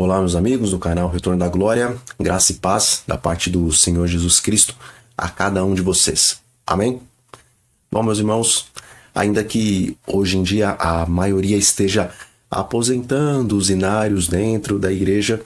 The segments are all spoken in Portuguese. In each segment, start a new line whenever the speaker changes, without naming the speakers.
Olá, meus amigos do canal Retorno da Glória, graça e paz da parte do Senhor Jesus Cristo a cada um de vocês. Amém? Bom, meus irmãos, ainda que hoje em dia a maioria esteja aposentando os inários dentro da igreja,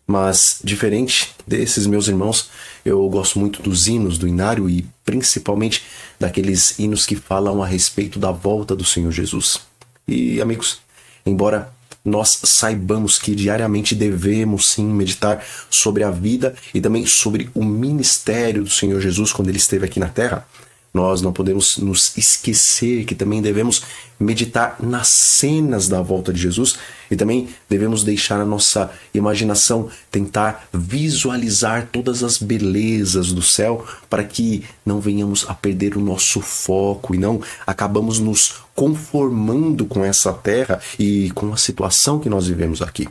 mas diferente desses meus irmãos, eu gosto muito dos hinos do inário e principalmente daqueles hinos que falam a respeito da volta do Senhor Jesus. E, amigos, embora nós saibamos que diariamente devemos sim meditar sobre a vida e também sobre o ministério do Senhor Jesus quando ele esteve aqui na terra, nós não podemos nos esquecer que também devemos meditar nas cenas da volta de Jesus e também devemos deixar a nossa imaginação tentar visualizar todas as belezas do céu para que não venhamos a perder o nosso foco e não acabamos nos conformando com essa terra e com a situação que nós vivemos aqui.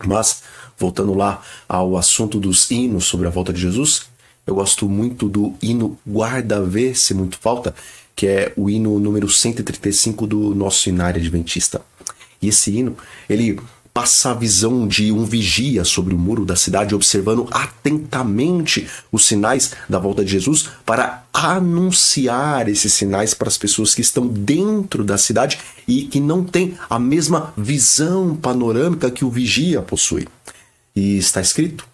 Mas, voltando lá ao assunto dos hinos sobre a volta de Jesus, eu gosto muito do hino Guarda Vê Se Muito Falta, que é o hino número 135 do nosso Inário Adventista. E esse hino, ele passa a visão de um vigia sobre o muro da cidade, observando atentamente os sinais da volta de Jesus para anunciar esses sinais para as pessoas que estão dentro da cidade e que não têm a mesma visão panorâmica que o vigia possui. E está escrito: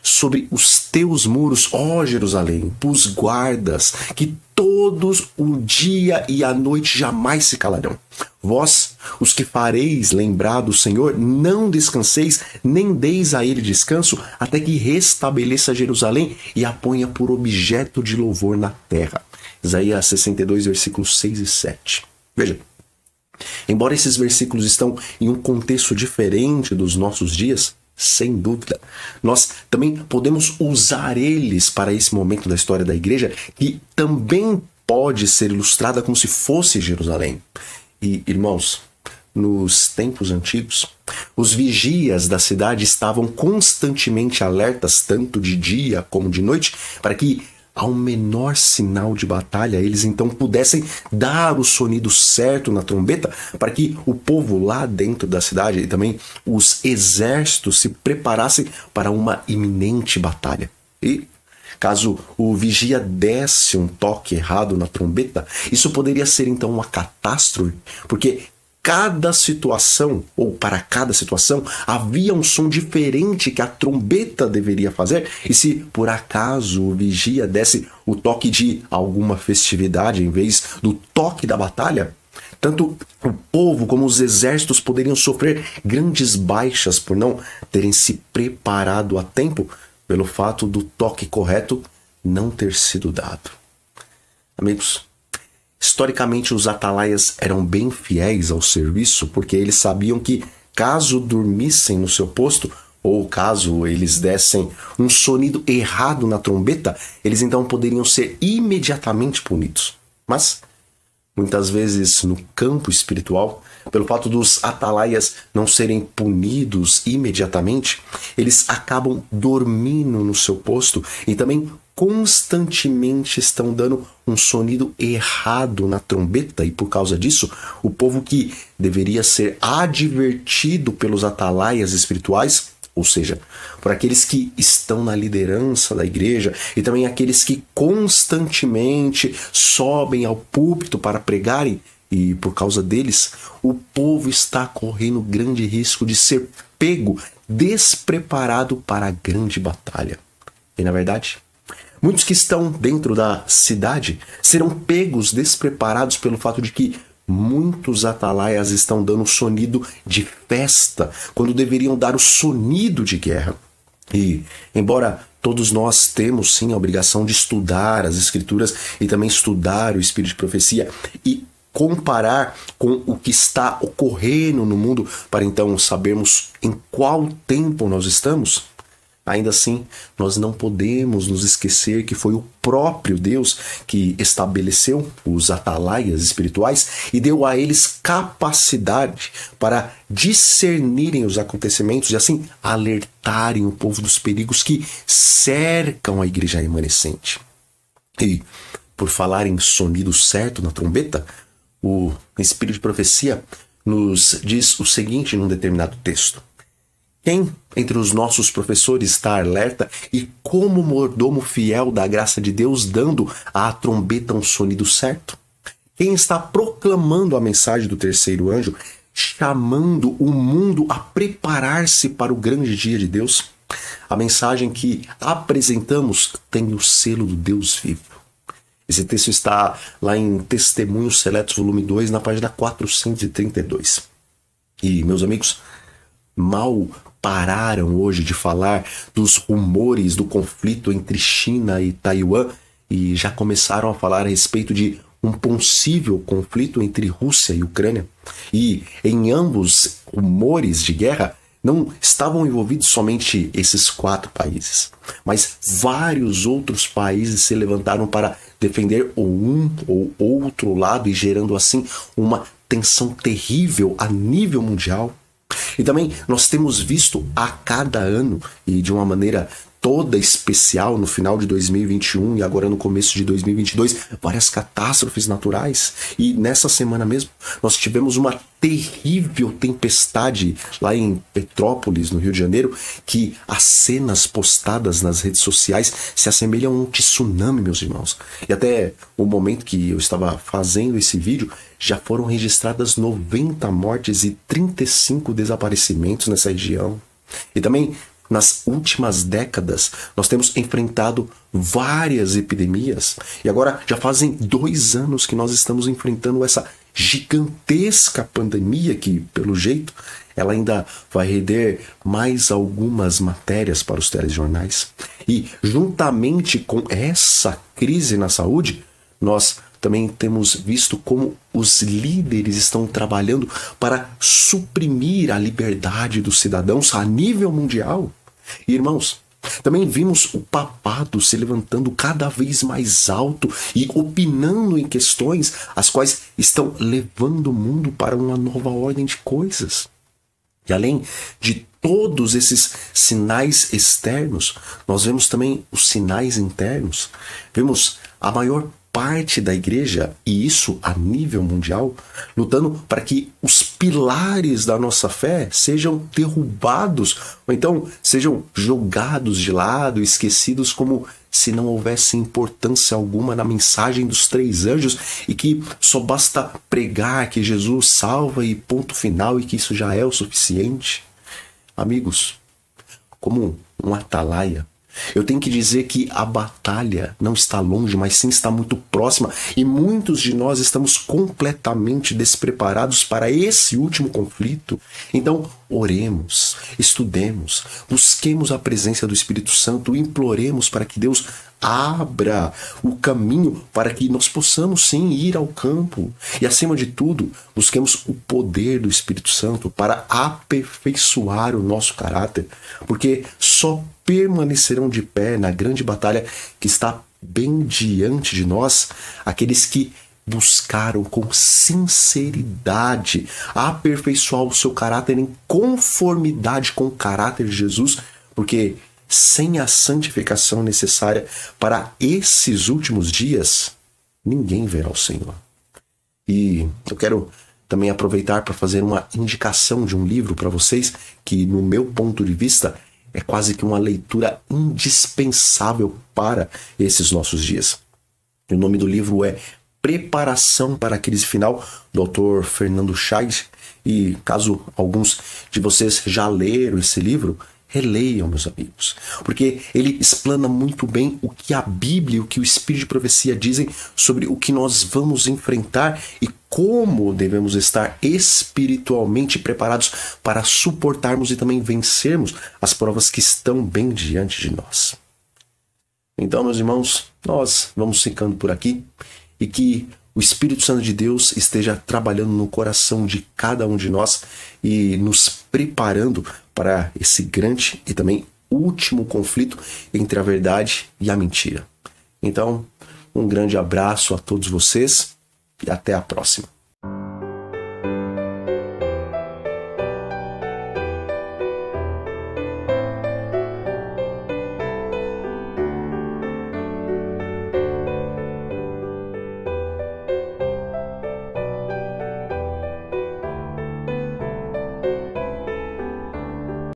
sobre os teus muros, ó Jerusalém, pus guardas, que todos o dia e a noite jamais se calarão. Vós, os que fareis lembrar do Senhor, não descanseis, nem deis a ele descanso, até que restabeleça Jerusalém e a ponha por objeto de louvor na terra. Isaías 62, versículos 6 e 7. Veja, embora esses versículos estão em um contexto diferente dos nossos dias, sem dúvida, nós também podemos usar eles para esse momento da história da igreja, que também pode ser ilustrada como se fosse Jerusalém. E, irmãos, nos tempos antigos, os vigias da cidade estavam constantemente alertas, tanto de dia como de noite, para que ao menor sinal de batalha, eles então pudessem dar o sonido certo na trombeta para que o povo lá dentro da cidade e também os exércitos se preparassem para uma iminente batalha. E caso o vigia desse um toque errado na trombeta, isso poderia ser então uma catástrofe, porque cada situação, ou para cada situação, havia um som diferente que a trombeta deveria fazer, e se por acaso o vigia desse o toque de alguma festividade em vez do toque da batalha, tanto o povo como os exércitos poderiam sofrer grandes baixas por não terem se preparado a tempo pelo fato do toque correto não ter sido dado. Amigos, historicamente, os atalaias eram bem fiéis ao serviço porque eles sabiam que, caso dormissem no seu posto, ou caso eles dessem um sonido errado na trombeta, eles então poderiam ser imediatamente punidos. Mas, muitas vezes, no campo espiritual, pelo fato dos atalaias não serem punidos imediatamente, eles acabam dormindo no seu posto e também constantemente estão dando um sonido errado na trombeta, e por causa disso, o povo que deveria ser advertido pelos atalaias espirituais, ou seja, por aqueles que estão na liderança da igreja e também aqueles que constantemente sobem ao púlpito para pregarem, e por causa deles, o povo está correndo grande risco de ser pego despreparado para a grande batalha. E na verdade, muitos que estão dentro da cidade serão pegos despreparados pelo fato de que muitos atalaias estão dando sonido de festa quando deveriam dar o sonido de guerra. E, embora todos nós temos sim a obrigação de estudar as escrituras e também estudar o espírito de profecia e comparar com o que está ocorrendo no mundo para então sabermos em qual tempo nós estamos, ainda assim, nós não podemos nos esquecer que foi o próprio Deus que estabeleceu os atalaias espirituais e deu a eles capacidade para discernirem os acontecimentos e assim alertarem o povo dos perigos que cercam a igreja remanescente. E, por falar em sonido certo na trombeta, o Espírito de Profecia nos diz o seguinte num determinado texto: Quem entre os nossos professores está alerta e como mordomo fiel da graça de Deus dando à trombeta um sonido certo? Quem está proclamando a mensagem do terceiro anjo, chamando o mundo a preparar-se para o grande dia de Deus? A mensagem que apresentamos tem o selo do Deus vivo. Esse texto está lá em Testemunhos Seletos, volume 2, na página 432. E, meus amigos, mal pararam hoje de falar dos rumores do conflito entre China e Taiwan e já começaram a falar a respeito de um possível conflito entre Rússia e Ucrânia. E em ambos rumores de guerra não estavam envolvidos somente esses 4 países, mas vários outros países se levantaram para defender um ou outro lado e gerando assim uma tensão terrível a nível mundial. E também nós temos visto a cada ano, e de uma maneira toda especial no final de 2021 e agora no começo de 2022, várias catástrofes naturais. E nessa semana mesmo, nós tivemos uma terrível tempestade lá em Petrópolis, no Rio de Janeiro, que as cenas postadas nas redes sociais se assemelham a um tsunami, meus irmãos. E até o momento que eu estava fazendo esse vídeo, já foram registradas 90 mortes e 35 desaparecimentos nessa região. E também, nas últimas décadas, nós temos enfrentado várias epidemias. E agora já fazem 2 anos que nós estamos enfrentando essa gigantesca pandemia que, pelo jeito, ela ainda vai render mais algumas matérias para os telejornais. E, juntamente com essa crise na saúde, nós também temos visto como os líderes estão trabalhando para suprimir a liberdade dos cidadãos a nível mundial. E, irmãos, também vimos o papado se levantando cada vez mais alto e opinando em questões as quais estão levando o mundo para uma nova ordem de coisas. E além de todos esses sinais externos, nós vemos também os sinais internos. Vemos a maior parte da igreja, e isso a nível mundial, lutando para que os pilares da nossa fé sejam derrubados, ou então sejam jogados de lado, esquecidos como se não houvesse importância alguma na mensagem dos 3 anjos e que só basta pregar que Jesus salva e ponto final e que isso já é o suficiente. Amigos, como um atalaia, eu tenho que dizer que a batalha não está longe, mas sim está muito próxima. E muitos de nós estamos completamente despreparados para esse último conflito. Então, oremos, estudemos, busquemos a presença do Espírito Santo, imploremos para que Deus abra o caminho para que nós possamos sim ir ao campo. E acima de tudo, busquemos o poder do Espírito Santo para aperfeiçoar o nosso caráter, porque só permanecerão de pé na grande batalha que está bem diante de nós aqueles que buscaram com sinceridade aperfeiçoar o seu caráter em conformidade com o caráter de Jesus, porque sem a santificação necessária para esses últimos dias, ninguém verá o Senhor. E eu quero também aproveitar para fazer uma indicação de um livro para vocês que, no meu ponto de vista, é quase que uma leitura indispensável para esses nossos dias. O nome do livro é Preparação para a Crise Final, do autor Fernando Chaves. E caso alguns de vocês já leram esse livro, releiam, meus amigos, porque ele explana muito bem o que a Bíblia e o que o Espírito de Profecia dizem sobre o que nós vamos enfrentar e como devemos estar espiritualmente preparados para suportarmos e também vencermos as provas que estão bem diante de nós. Então, meus irmãos, nós vamos ficando por aqui e que o Espírito Santo de Deus esteja trabalhando no coração de cada um de nós e nos preparando para esse grande e também último conflito entre a verdade e a mentira. Então, um grande abraço a todos vocês e até a próxima.